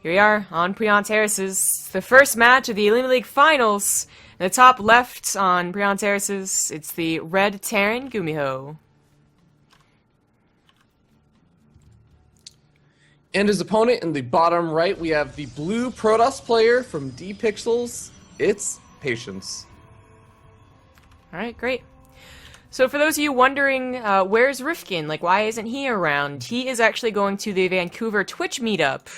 Here we are on Prion Terraces, the first match of the Olimoleague Finals. In the top left on Prion Terraces, it's the red Terran GuMiho. And his opponent in the bottom right, we have the blue Protoss player from D Pixels. It's Patience. Alright, great. So for those of you wondering, where's Rifkin? Like, why isn't he around? He is actually going to the Vancouver Twitch meetup.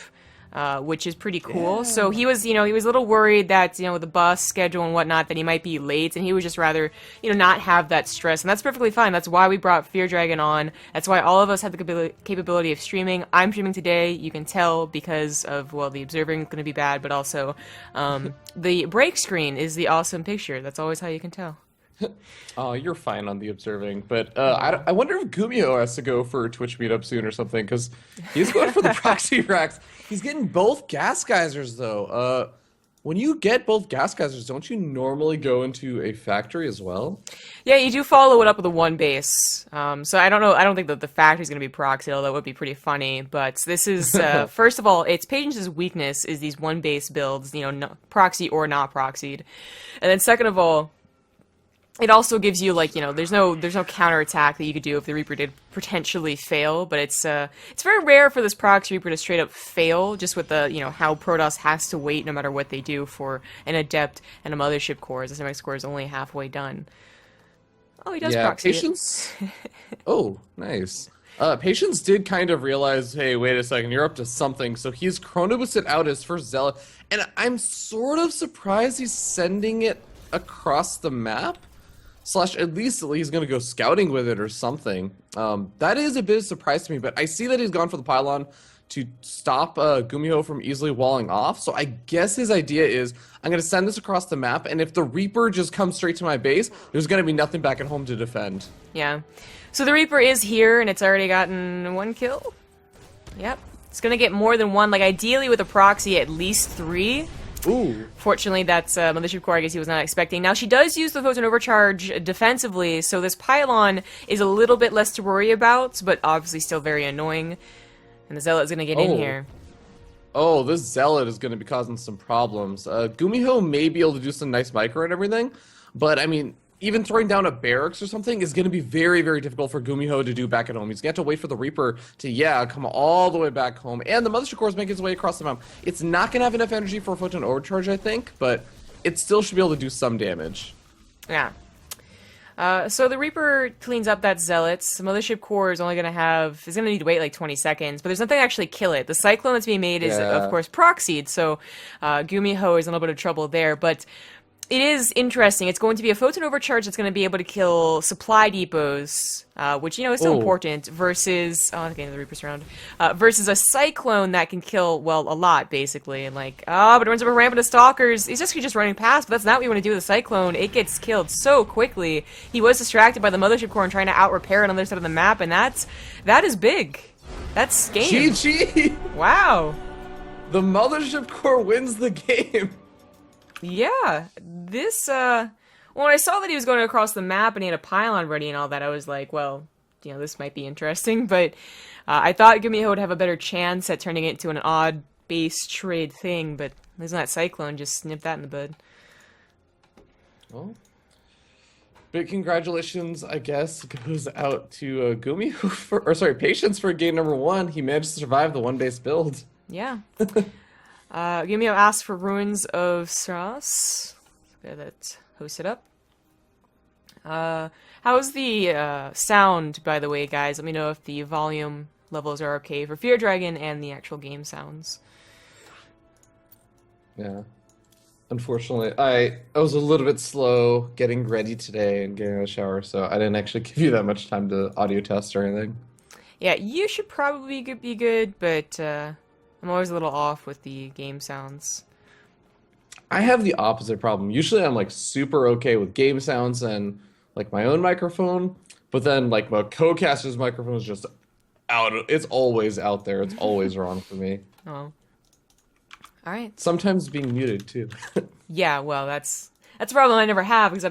Which is pretty cool. Yeah. So he was, he was a little worried that, with the bus schedule and whatnot, that he might be late, and he would just rather, not have that stress, and that's perfectly fine. That's why we brought Fear Dragon on. That's why all of us have the capability of streaming. I'm streaming today, you can tell, because of, well, the observing is going to be bad, but also, the break screen is the awesome picture. That's always how you can tell. Oh, you're fine on the observing, but I wonder if GuMiho has to go for a Twitch meetup soon or something, because he's going for the proxy racks. He's getting both gas geysers though. When you get both gas geysers, don't you normally go into a factory as well? Yeah, you do follow it up with a one base. So I don't know. I don't think that the factory is going to be proxied, although it would be pretty funny. But this is first of all, it's Patience's weakness is these one base builds, no, proxy or not proxied, and then second of all, it also gives you, like, there's no counterattack that you could do if the Reaper did potentially fail, but it's very rare for this proxy Reaper to straight up fail, just with the, how Protoss has to wait no matter what they do for an Adept and a Mothership core, as the Semic core is only halfway done. Oh, he does proxy Patience. Oh, nice. Patience did kind of realize, hey, wait a second, you're up to something, so he's chrono boosted out his first Zealot, and I'm sort of surprised he's sending it across the map. Slash, at least he's going to go scouting with it or something. That is a bit of a surprise to me, but I see that he's gone for the pylon to stop GuMiho from easily walling off. So I guess his idea is, I'm going to send this across the map, and if the Reaper just comes straight to my base, there's going to be nothing back at home to defend. Yeah. So the Reaper is here, and it's already gotten 1 kill. Yep. It's going to get more than 1. Like, ideally with a proxy, at least 3. Ooh. Fortunately, that's Mothership Core I guess he was not expecting. Now, she does use the Photon Overcharge defensively, so this pylon is a little bit less to worry about, but obviously still very annoying. And the Zealot is going to get in here. Oh, this Zealot is going to be causing some problems. GuMiho may be able to do some nice micro and everything, but, I mean, even throwing down a barracks or something is going to be very, very difficult for GuMiho to do back at home. He's going to have to wait for the Reaper to, come all the way back home. And the Mothership Core is making its way across the map. It's not going to have enough energy for a Photon Overcharge, I think, but it still should be able to do some damage. Yeah. So the Reaper cleans up that Zealot. The Mothership Core is only going to need to wait like 20 seconds, but there's nothing to actually kill it. The Cyclone that's being made is, of course, proxied, so GuMiho is in a little bit of trouble there, but it is interesting. It's going to be a Photon Overcharge that's going to be able to kill supply depots, which, is still important, versus... Oh, okay, the Reaper's around. Versus a Cyclone that can kill, well, a lot, basically. And like, but it runs up a ramp of Stalkers. He's just running past, but that's not what you want to do with a Cyclone. It gets killed so quickly. He was distracted by the Mothership Core and trying to out-repair it on the other side of the map, and that is big. That's game. GG! Wow. The Mothership Core wins the game. Yeah, this, when I saw that he was going across the map and he had a pylon ready and all that, I was like, well, this might be interesting, but I thought GuMiho would have a better chance at turning it into an odd base trade thing, but isn't that Cyclone just nipped that in the bud? Well, big congratulations, I guess, goes out to GuMiho, Patience for game number 1. He managed to survive the one base build. Yeah. GuMiho asked for Ruins of Sras. That host it up. How's the sound, by the way, guys? Let me know if the volume levels are okay for Fear Dragon and the actual game sounds. Yeah. Unfortunately, I was a little bit slow getting ready today and getting out of the shower, so I didn't actually give you that much time to audio test or anything. Yeah, you should probably be good, but I'm always a little off with the game sounds. I have the opposite problem. Usually I'm like super okay with game sounds and like my own microphone, but then like my co-caster's microphone is just out. It's always out there. It's always wrong for me. Oh. All right. Sometimes being muted too. Yeah, well, that's a problem I never have because I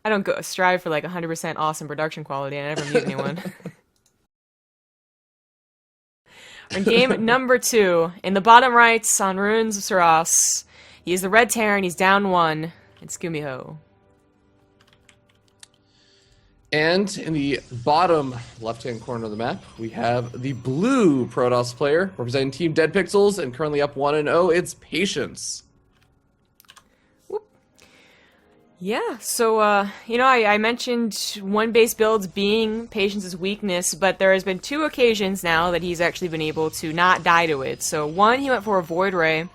don't go strive for like 100% awesome production quality. I never mute anyone. In game number 2, in the bottom right on Ruins of Saras, he is the Red Terran, he's down 1. It's GuMiho. And in the bottom left-hand corner of the map, we have the blue Protoss player representing Team Dead Pixels and currently up 1-0. It's Patience. Whoop. Yeah, so, you know, I mentioned one base builds being Patience's weakness, but there has been 2 occasions now that he's actually been able to not die to it. So, one, he went for a Void Ray,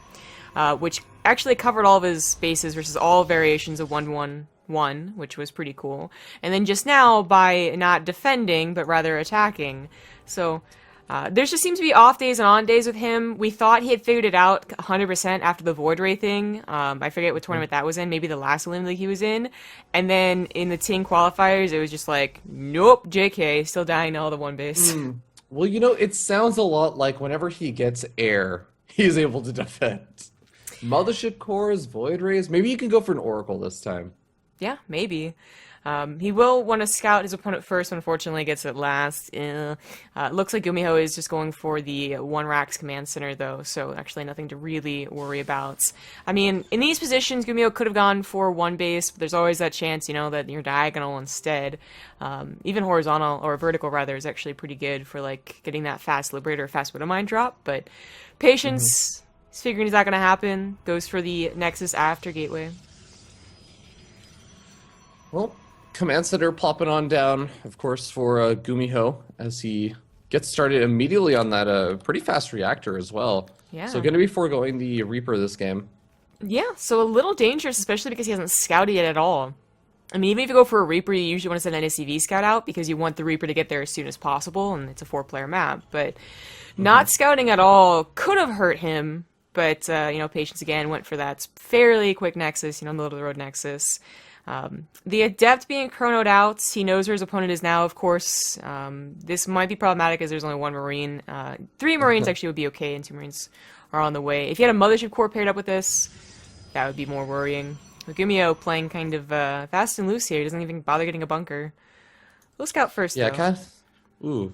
which actually covered all of his bases versus all variations of 1-1. Which was pretty cool. And then just now, by not defending, but rather attacking. So, there just seems to be off days and on days with him. We thought he had figured it out 100% after the Void Ray thing. I forget what tournament that was in, maybe the last Olympic League he was in. And then in the Ting qualifiers, it was just like, nope, JK, still dying to all the one base. Well, you know, it sounds a lot like whenever he gets air, he's able to defend. Mothership Cores, Void Rays, maybe you can go for an Oracle this time. Yeah, maybe. He will want to scout his opponent first, but unfortunately gets it last. Looks like GuMiho is just going for the 1 Rax command center, though, so actually nothing to really worry about. I mean, in these positions, GuMiho could have gone for 1 base, but there's always that chance, you know, that you're diagonal instead. Even horizontal, or vertical, rather, is actually pretty good for, like, getting that fast Liberator, fast Widowmine drop, but Patience, he's figuring it's not going to happen, goes for the Nexus after Gateway. Well, command center plopping on down, of course, for GuMiho as he gets started immediately on that pretty fast reactor as well. Yeah. So going to be foregoing the Reaper this game. Yeah, so a little dangerous, especially because he hasn't scouted it at all. I mean, even if you go for a Reaper, you usually want to send an SCV scout out because you want the Reaper to get there as soon as possible, and it's a 4-player map. But not scouting at all could have hurt him, but, you know, Patience again went for that fairly quick Nexus, you know, middle-of-the-road Nexus. The Adept being chronoed out, he knows where his opponent is now, of course. This might be problematic as there's only 1 Marine. 3 Marines actually would be okay, and 2 Marines are on the way. If you had a Mothership Core paired up with this, that would be more worrying. With GuMiho playing kind of fast and loose here, he doesn't even bother getting a bunker. We'll scout first, yeah, though.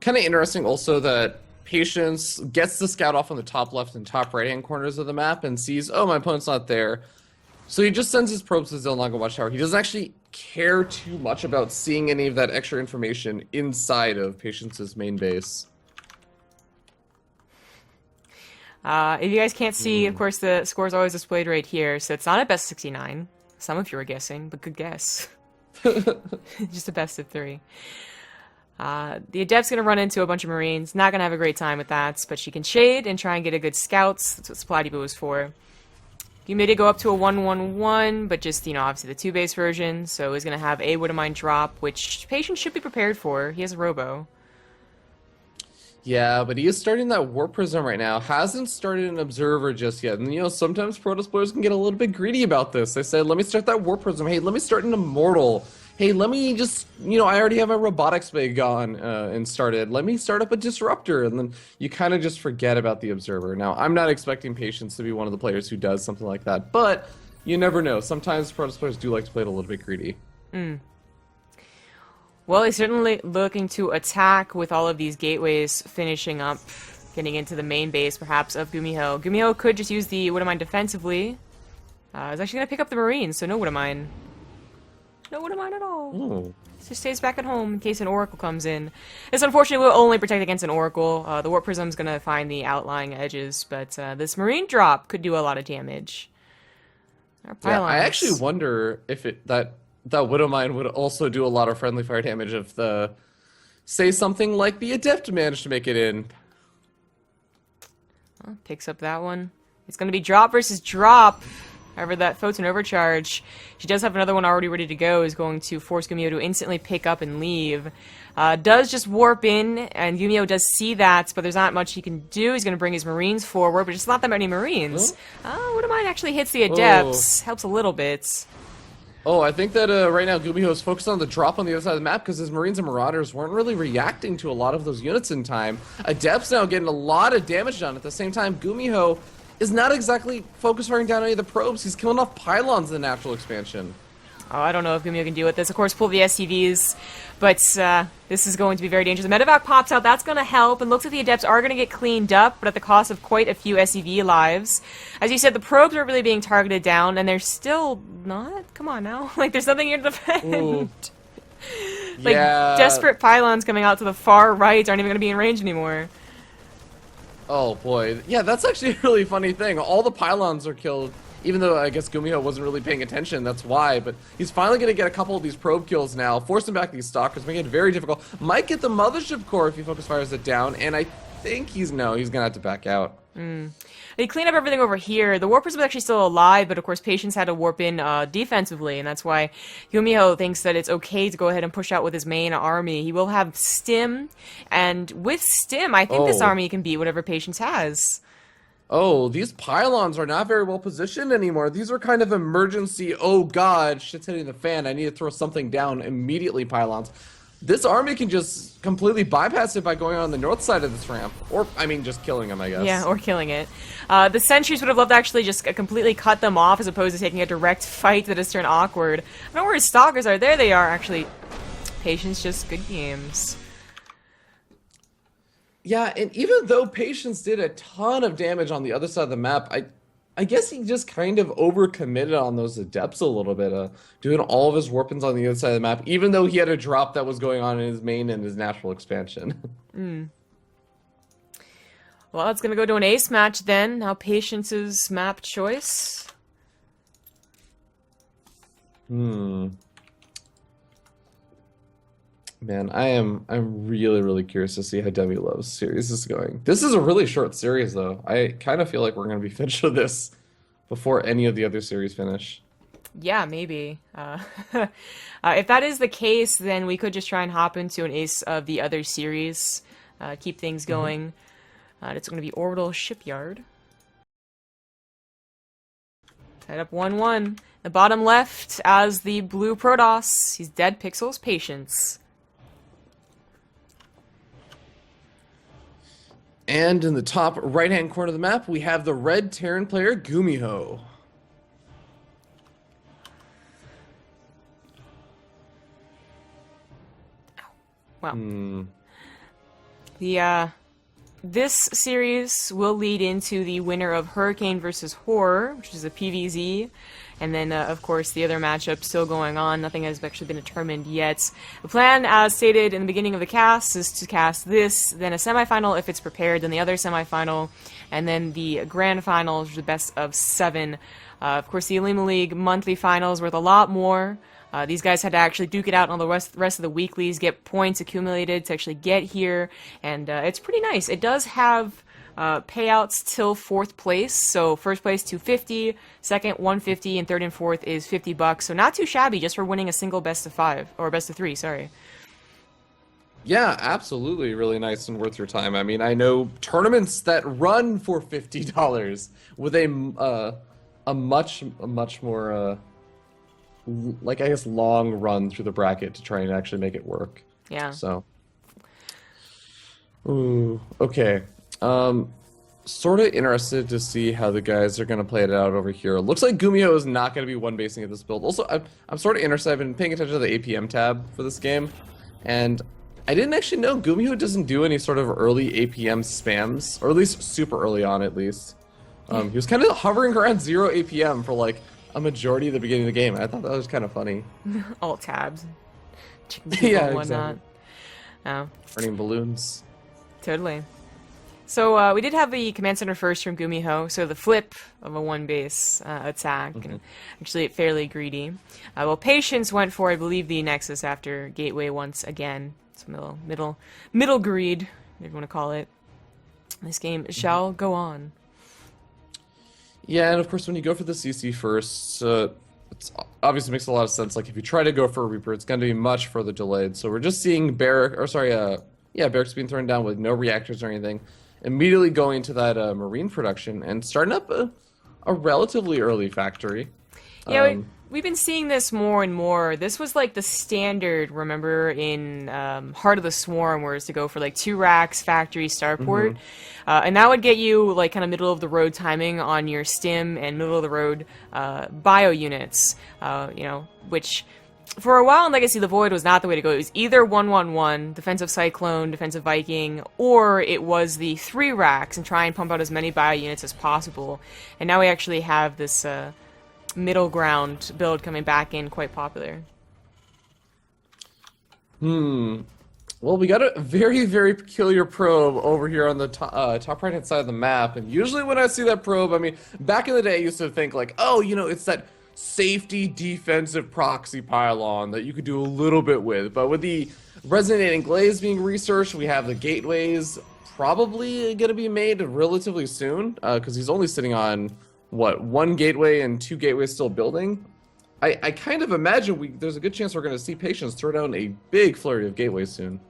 Kind of interesting also that Patience gets the scout off on the top left and top right-hand corners of the map and sees, oh, my opponent's not there. So he just sends his probes to Zilnaga Watchtower. He doesn't actually care too much about seeing any of that extra information inside of Patience's main base. If you guys can't see, of course, the score is always displayed right here, so it's not a best 69. Some of you are guessing, but good guess. Just a best of 3. The Adept's going to run into a bunch of Marines. Not going to have a great time with that, but she can shade and try and get a good scouts. That's what Supply Depot is for. You made it go up to a 1-1-1, but just, you know, obviously the 2-base version, so he's going to have a Widowmine drop, which Patience should be prepared for. He has a Robo. Yeah, but he is starting that Warp Prism right now. Hasn't started an Observer just yet. And, you know, sometimes Protoss players can get a little bit greedy about this. They say, let me start that Warp Prism. Hey, let me start an Immortal. Hey, let me just, you know, I already have my Robotics Bay gone and started. Let me start up a Disruptor. And then you kind of just forget about the Observer. Now, I'm not expecting Patience to be one of the players who does something like that. But you never know. Sometimes Protoss players do like to play it a little bit greedy. Well, he's certainly looking to attack with all of these gateways finishing up, getting into the main base, perhaps, of GuMiho. GuMiho could just use the Widowmine defensively. He's actually going to pick up the Marines, so no Widowmine. No Widowmine at all. Ooh. Just stays back at home in case an Oracle comes in. This, unfortunately, will only protect against an Oracle. The Warp Prism's going to find the outlying edges, but this Marine drop could do a lot of damage. Yeah, I actually wonder if that Widowmine would also do a lot of friendly fire damage if say something like the Adept managed to make it in. Well, picks up that one. It's going to be drop versus drop. However, that Photon Overcharge, she does have another one already ready to go, is going to force GuMiho to instantly pick up and leave. Does just warp in, and GuMiho does see that, but there's not much he can do. He's going to bring his Marines forward, but just not that many Marines. Widowmine actually hits the Adepts. Helps a little bit. Oh, I think that right now GuMiho is focused on the drop on the other side of the map because his Marines and Marauders weren't really reacting to a lot of those units in time. Adepts now getting a lot of damage done. At the same time, GuMiho is not exactly focus firing down any of the probes. He's killing off pylons in the natural expansion. Oh, I don't know if GuMiho can deal with this. Of course, pull the SCVs, but this is going to be very dangerous. The medevac pops out. That's going to help, and looks like the Adepts are going to get cleaned up, but at the cost of quite a few SCV lives. As you said, the probes are really being targeted down, and they're still not. Come on now. Like, there's nothing here to defend. Like, yeah. desperate pylons coming out to the far right aren't even going to be in range anymore. Oh, boy. Yeah, that's actually a really funny thing. All the pylons are killed. Even though I guess GuMiho wasn't really paying attention, that's why. But he's finally going to get a couple of these probe kills now, forcing back these stalkers, making it very difficult. Might get the mothership core if he focus fires it down, and I think he's going to have to back out. They clean up everything over here. The Warpers was actually still alive, but of course Patience had to warp in defensively, and that's why GuMiho thinks that it's okay to go ahead and push out with his main army. He will have Stim, and with Stim, I think this army can beat whatever Patience has. Oh, these pylons are not very well positioned anymore. These are kind of emergency, oh god, shit's hitting the fan, I need to throw something down immediately pylons. This army can just completely bypass it by going on the north side of this ramp. Or, I mean, just killing them, I guess. Yeah, or killing it. The sentries would have loved to actually just completely cut them off as opposed to taking a direct fight that has turned awkward. I don't know where his stalkers are. There they are, actually. Patience, just good games. Yeah, and even though Patience did a ton of damage on the other side of the map, I guess he just kind of overcommitted on those Adepts a little bit, doing all of his warpins on the other side of the map, even though he had a drop that was going on in his main and his natural expansion. Well, it's going to go to an ace match then. Now Patience's map choice. Man, I'm really, really curious to see how Demilov's series is going. This is a really short series, though. I kind of feel like we're going to be finished with this before any of the other series finish. Yeah, maybe. If that is the case, then we could just try and hop into an ace of the other series, keep things going. It's going to be Orbital Shipyard. Tied up 1-1. The bottom left as the blue Protoss. He's dead pixels, Patience. And in the top right-hand corner of the map, we have the red Terran player, GuMiho. Wow. This series will lead into the winner of Hurricane versus Horror, which is a PvZ. And then, of course, the other matchup still going on. Nothing has actually been determined yet. The plan, as stated in the beginning of the cast, is to cast this, then a semifinal if it's prepared, then the other semifinal, and then the grand finals, which is the best of 7. Of course, the Olimoleague monthly finals worth a lot more. These guys had to actually duke it out on the rest of the weeklies, get points accumulated to actually get here, and it's pretty nice. It does have payouts till 4th place, so first place $250, second $150, and third and fourth is $50. So not too shabby just for winning a single best of 5 or best of 3. Sorry. Yeah, absolutely, really nice and worth your time. I mean, I know tournaments that run for $50 with a much more like, I guess, long run through the bracket to try and actually make it work. Yeah. So. Ooh, okay. Sort of interested to see how the guys are going to play it out over here. Looks like GuMiho is not going to be one-basing at this build. Also, I'm sort of interested. I've been paying attention to the APM tab for this game, and I didn't actually know GuMiho doesn't do any sort of early APM spams, or at least super early on, at least. He was kind of hovering around 0 APM for, like, a majority of the beginning of the game. I thought that was kind of funny. Alt tabs. Chicken yeah, and whatnot. Exactly. Oh. Burning balloons. Totally. So we did have the command center first from GuMiho, so the flip of a one-base attack, and actually fairly greedy. Well, Patience went for, I believe, the Nexus after Gateway once again. It's middle greed, if you want to call it. This game shall go on. Yeah, and of course, when you go for the CC first, it obviously makes a lot of sense. Like, if you try to go for a Reaper, it's going to be much further delayed. So we're just seeing barracks being thrown down with no reactors or anything. Immediately going to that marine production and starting up a relatively early factory. Yeah, we've been seeing this more and more. This was like the standard, remember, in Heart of the Swarm, where it's to go for like 2 racks, factory, starport. And that would get you like kind of middle of the road timing on your stim and middle of the road bio units, you know, which for a while in Legacy of the Void was not the way to go. It was either 1-1-1, defensive Cyclone, defensive Viking, or it was the 3 racks and try and pump out as many bio units as possible. And now we actually have this middle ground build coming back in, quite popular. Well, we got a very, very peculiar probe over here on the top right-hand side of the map, and usually when I see that probe, I mean, back in the day I used to think like, oh, you know, it's that safety defensive proxy pylon that you could do a little bit with, but with the resonating glaze being researched, we have the gateways probably going to be made relatively soon, because he's only sitting on, what, 1 gateway and 2 gateways still building. I kind of imagine there's a good chance we're going to see Patience throw down a big flurry of gateways soon.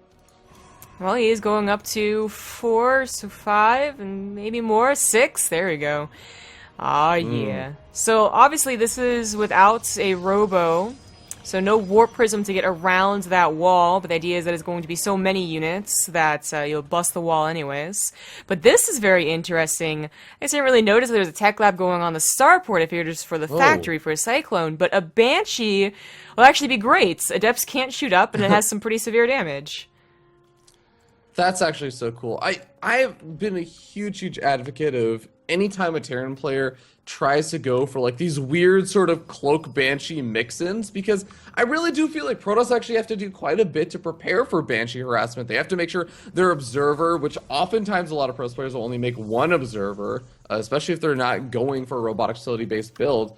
Well, he is going up to 4, so 5, and maybe more. 6, there we go. Ah, yeah. So, obviously, this is without a robo, so no warp prism to get around that wall, but the idea is that it's going to be so many units that you'll bust the wall anyways. But this is very interesting. I guess I didn't really notice that there's a tech lab going on the starport if you're just for the factory for a Cyclone, but a Banshee will actually be great. Adepts can't shoot up, and it has some pretty severe damage. That's actually so cool. I've been a huge advocate of anytime a Terran player tries to go for like these weird sort of cloak Banshee mix-ins, because I really do feel like Protoss actually have to do quite a bit to prepare for Banshee harassment. They have to make sure their observer, which oftentimes a lot of Protoss players will only make 1 observer, especially if they're not going for a robotic facility based build.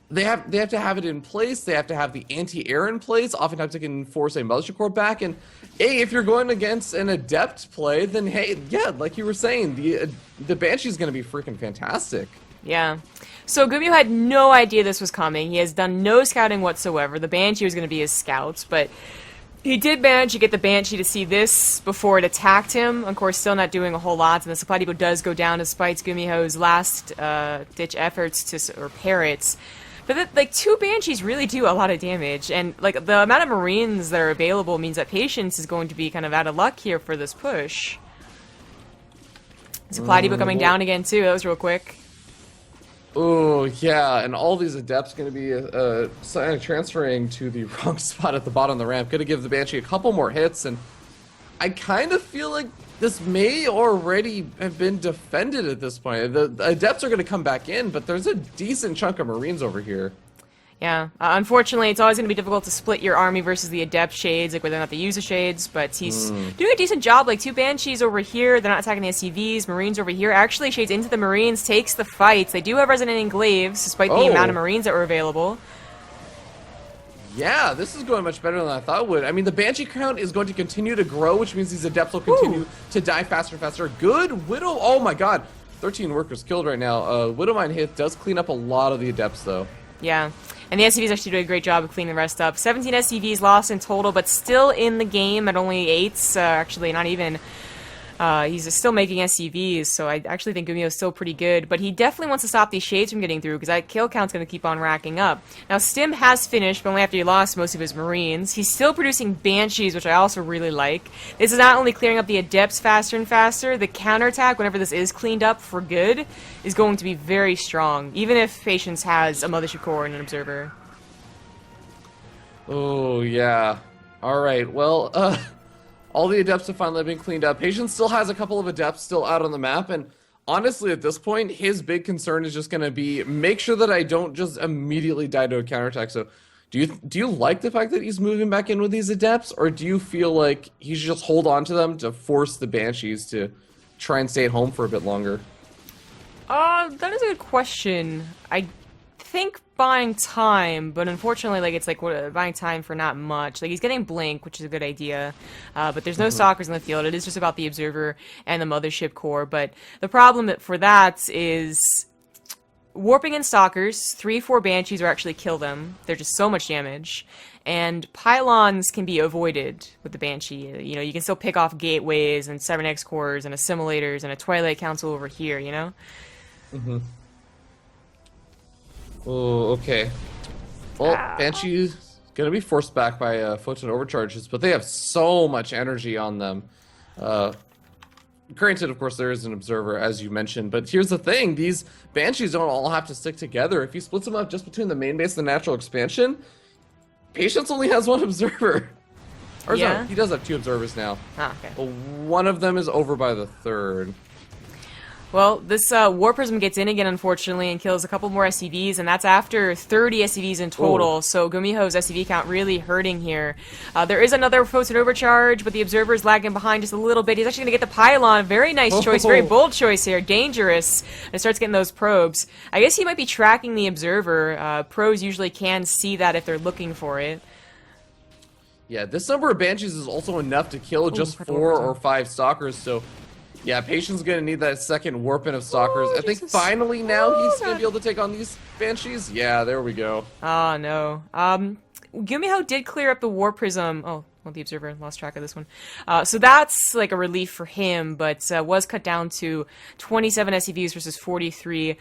They have to have it in place. They have to have the anti-air in place. Oftentimes they can force a mothership core back. And hey, if you're going against an adept play, then hey, yeah, like you were saying, the Banshee is going to be freaking fantastic. Yeah. So GuMiho had no idea this was coming. He has done no scouting whatsoever. The Banshee was going to be his scouts, but he did manage to get the Banshee to see this before it attacked him. Of course, still not doing a whole lot, and the supply depot does go down despite GuMiho's last-ditch efforts to repair it. But like 2 Banshees really do a lot of damage, and like the amount of Marines that are available means that Patience is going to be kind of out of luck here for this push. Supply depot coming down again too. That was real quick. Oh yeah, and all these adepts going to be transferring to the wrong spot at the bottom of the ramp. Going to give the Banshee a couple more hits, and I kind of feel like this may already have been defended at this point. The adepts are going to come back in, but there's a decent chunk of Marines over here. Yeah, unfortunately, it's always going to be difficult to split your army versus the adept shades, like whether or not they use the shades, but he's doing a decent job. Like 2 Banshees over here, they're not attacking the SCVs. Marines over here, actually shades into the Marines, takes the fight. They do have resonating glaives, despite the amount of Marines that were available. Yeah, this is going much better than I thought it would. I mean, the Banshee count is going to continue to grow, which means these adepts will continue to die faster and faster. Good Widow. Oh my god. 13 workers killed right now. Widowmine hit does clean up a lot of the adepts, though. Yeah. And the SCVs actually do a great job of cleaning the rest up. 17 SCVs lost in total, but still in the game at only 8. Actually, not even. He's still making SCVs, so I actually think GuMiho is still pretty good, but he definitely wants to stop these shades from getting through, because that kill count's going to keep on racking up. Now, Stim has finished, but only after he lost most of his Marines. He's still producing Banshees, which I also really like. This is not only clearing up the Adepts faster and faster, the counterattack, whenever this is cleaned up for good, is going to be very strong, even if Patience has a Mothership Core and an Observer. Oh, yeah. Alright, well, all the adepts have finally been cleaned up. Patience still has a couple of adepts still out on the map, and honestly, at this point, his big concern is just going to be make sure that I don't just immediately die to a counterattack. So, do you like the fact that he's moving back in with these adepts, or do you feel like he should just hold on to them to force the Banshees to try and stay at home for a bit longer? That is a good question. I think buying time, but unfortunately, like, it's like buying time for not much. Like, he's getting Blink, which is a good idea, but there's no stalkers in the field. It is just about the Observer and the Mothership Core, but the problem for that is warping in stalkers. 3-4 Banshees will actually kill them. They're just so much damage, and pylons can be avoided with the Banshee. You know, you can still pick off gateways and 7X cores and assimilators and a Twilight Council over here, you know? Oh, okay. Well, Banshee's gonna be forced back by photon overcharges, but they have so much energy on them. Granted, of course, there is an observer, as you mentioned, but here's the thing. These Banshees don't all have to stick together. If he splits them up just between the main base and the natural expansion, Patience only has one observer. Or Yeah. sorry, he does have 2 observers now. Ah, okay. But one of them is over by the 3rd. Well, this War Prism gets in again, unfortunately, and kills a couple more SCVs, and that's after 30 SCVs in total, so GuMiho's SCV count really hurting here. There is another Photon Overcharge, but the Observer's lagging behind just a little bit. He's actually going to get the Pylon. Very nice choice, very bold choice here. Dangerous. And starts getting those probes. I guess he might be tracking the Observer. Pros usually can see that if they're looking for it. Yeah, this number of Banshees is also enough to kill just 4 or 5 Stalkers, so... Yeah, Patience is going to need that second warping of Stalkers. I think finally now he's going to be able to take on these Banshees. Yeah, there we go. Oh, no. GuMiho did clear up the War Prism. Oh, well, the Observer lost track of this one. So that's like a relief for him, but was cut down to 27 SCVs versus 43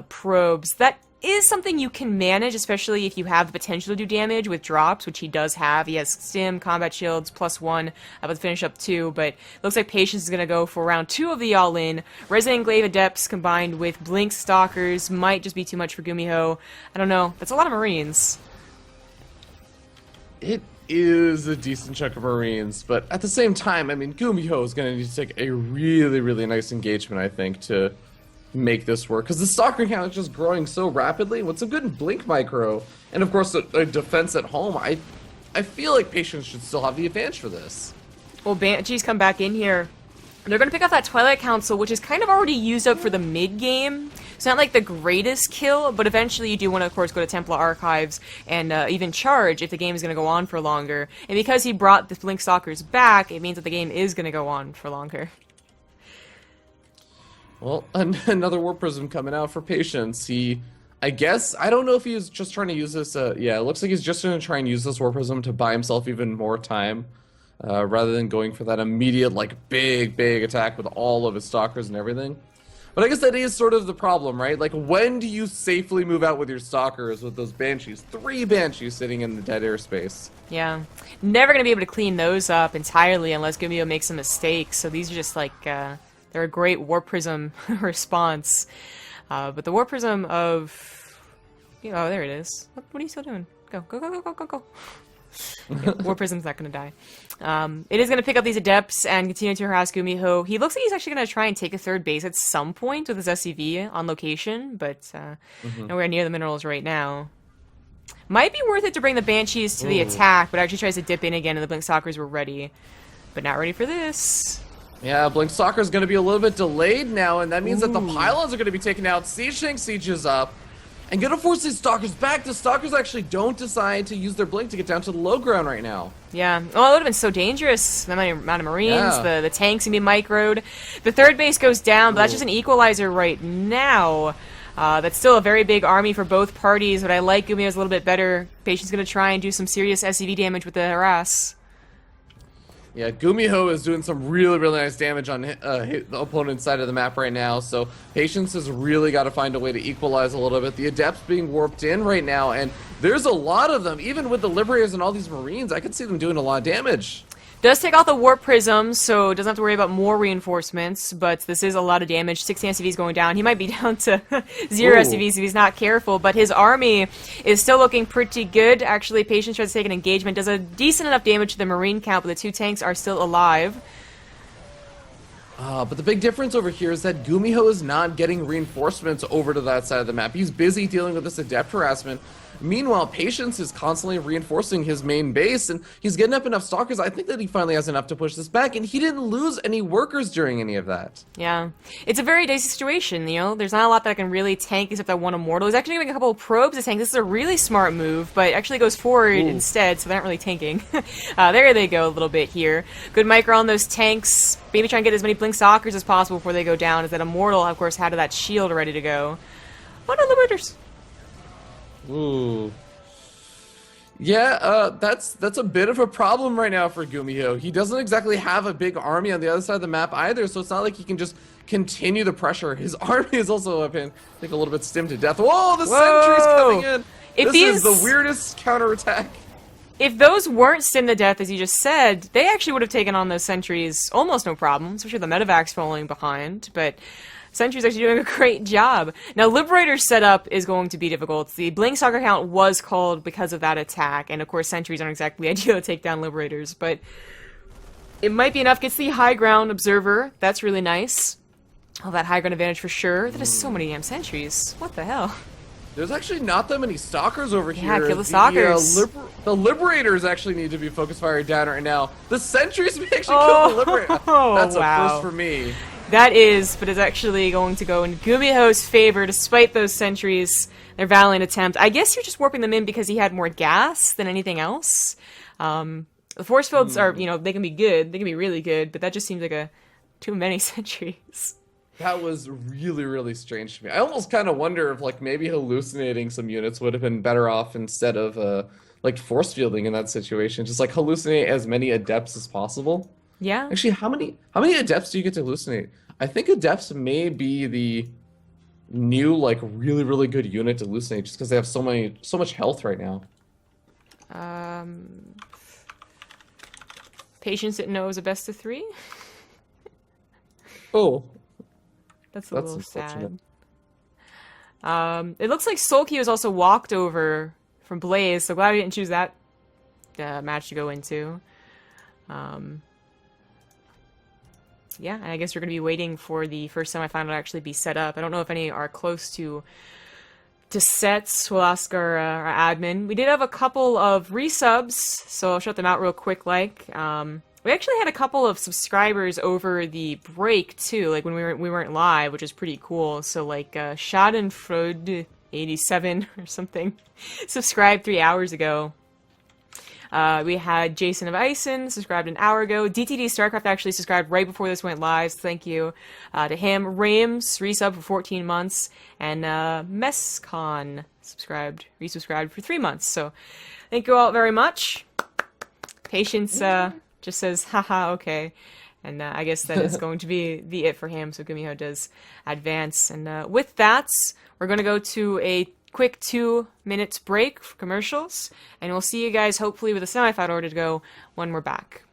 probes. That is something you can manage, especially if you have the potential to do damage with drops, which he does have. He has Stim, Combat Shields, +1, about to finish up 2, but looks like Patience is going to go for round 2 of the All-In. Resident Glaive Adepts combined with Blink Stalkers might just be too much for GuMiho. I don't know. That's a lot of Marines. It is a decent chunk of Marines, but at the same time, I mean, GuMiho is going to need to take a really, really nice engagement, I think, to make this work, because the Stalker count is just growing so rapidly. With some good Blink Micro, and of course a defense at home, I feel like Patience should still have the advantage for this. Well, Banshees come back in here. They're going to pick up that Twilight Council, which is kind of already used up for the mid-game. It's not like the greatest kill, but eventually you do want to, of course, go to Templar Archives and even charge if the game is going to go on for longer. And because he brought the Blink Stalkers back, it means that the game is going to go on for longer. Well, another War Prism coming out for Patience. I guess, I don't know if he was just trying to use this, yeah, it looks like he's just going to try and use this War Prism to buy himself even more time, rather than going for that immediate, like, big attack with all of his Stalkers and everything. But I guess that is sort of the problem, right? Like, when do you safely move out with your Stalkers with those Banshees? 3 Banshees sitting in the dead airspace. Yeah. Never going to be able to clean those up entirely unless GuMiho makes some mistakes, so these are just like, they're a great War Prism response. But the War Prism of... Oh, there it is. What are you still doing? Go. Yeah, War Prism's not going to die. It is going to pick up these Adepts and continue to harass GuMiho. He looks like he's actually going to try and take a 3rd base at some point with his SCV on location, but nowhere near the minerals right now. Might be worth it to bring the Banshees to the attack, but actually tries to dip in again and the Blink Stalkers were ready. But not ready for this. Yeah, Blink Stalker is going to be a little bit delayed now, and that means that the Pylons are going to be taken out. Siege Tank sieges up, and going to force these Stalkers back. The Stalkers actually don't decide to use their Blink to get down to the low ground right now. Yeah. Oh, it would have been so dangerous. The amount of Marines, the tanks can be microed. The 3rd base goes down, but that's just an equalizer right now. That's still a very big army for both parties, but I like GuMiho's a little bit better. Patience going to try and do some serious SCV damage with the harass. Yeah, GuMiho is doing some really nice damage on the opponent's side of the map right now, so Patience has really got to find a way to equalize a little bit. The Adepts being warped in right now, and there's a lot of them. Even with the Liberators and all these Marines, I could see them doing a lot of damage. Does take out the Warp Prism, so doesn't have to worry about more reinforcements, but this is a lot of damage. 16 SCVs going down. He might be down to 0 SCVs if he's not careful, but his army is still looking pretty good. Actually, Patience tries to take an engagement, does a decent enough damage to the Marine count, but the 2 tanks are still alive. But the big difference over here is that GuMiho is not getting reinforcements over to that side of the map. He's busy dealing with this Adept harassment. Meanwhile, Patience is constantly reinforcing his main base, and he's getting up enough Stalkers. I think that he finally has enough to push this back, and he didn't lose any workers during any of that. Yeah. It's a very dicey situation, you know? There's not a lot that can really tank except that one Immortal. He's actually going to make a couple of probes to tank. This is a really smart move, but actually goes forward instead, so they're not really tanking. There they go a little bit here. Good micro on those tanks. Maybe try and get as many Blink Stalkers as possible before they go down, as that Immortal, of course, had that shield ready to go. Oh no, Liberators! Ooh. Yeah, that's a bit of a problem right now for GuMiho. He doesn't exactly have a big army on the other side of the map either, so it's not like he can just continue the pressure. His army is also, I think, a little bit stimmed to death. Whoa, the sentry's coming in! If This is the weirdest counterattack. If those weren't stim to death, as you just said, they actually would have taken on those sentries almost no problem, especially the medevacs falling behind, but Sentry's actually doing a great job. Now, Liberator's setup is going to be difficult. The Blink Soccer count was called because of that attack, and of course Sentries aren't exactly ideal to take down Liberators, but it might be enough. Gets the high ground Observer. That's really nice. Oh, that high ground advantage for sure. That is so many damn Sentries. What the hell? There's actually not that many Stalkers over here. Yeah, kill the Stalkers. The Liberators actually need to be focus firing down right now. The Sentries may actually kill the Liberator. That's wow. a first for me. That is, but it's actually going to go in GuMiho's favor despite those Sentries. Their valiant attempt. I guess you're just warping them in because he had more gas than anything else. The force fields are, you know, they can be good. They can be really good, but that just seems like too many Sentries. That was really, really strange to me. I almost kind of wonder if, like, maybe hallucinating some units would have been better off instead of, like, force fielding in that situation. Just, like, hallucinate as many adepts as possible. Yeah. Actually, how many adepts do you get to hallucinate? I think adepts may be the new, like, really, really good unit to hallucinate just because they have so much health right now. Patience didn't know it was a best of 3? Oh. That's a little sad. It looks like Sulky was also walked over from Blaze, so glad we didn't choose that match to go into. Yeah, and I guess we're going to be waiting for the first semifinal to actually be set up. I don't know if any are close to sets. We'll ask our admin. We did have a couple of resubs, so I'll shut them out real quick. We actually had a couple of subscribers over the break too, like when we weren't live, which is pretty cool. So like Schadenfreude 87 or something subscribed 3 hours ago. We had Jason of Ison subscribed an hour ago. DTD StarCraft actually subscribed right before this went live. So thank you to him. Rames resub for 14 months, and Mescon resubscribed for 3 months. So thank you all very much. Patience just says, haha, okay. And I guess that is going to be it for him. So GuMiho does advance. And with that, we're going to go to a quick 2 minutes break for commercials. And we'll see you guys hopefully with a semifinal order to go when we're back.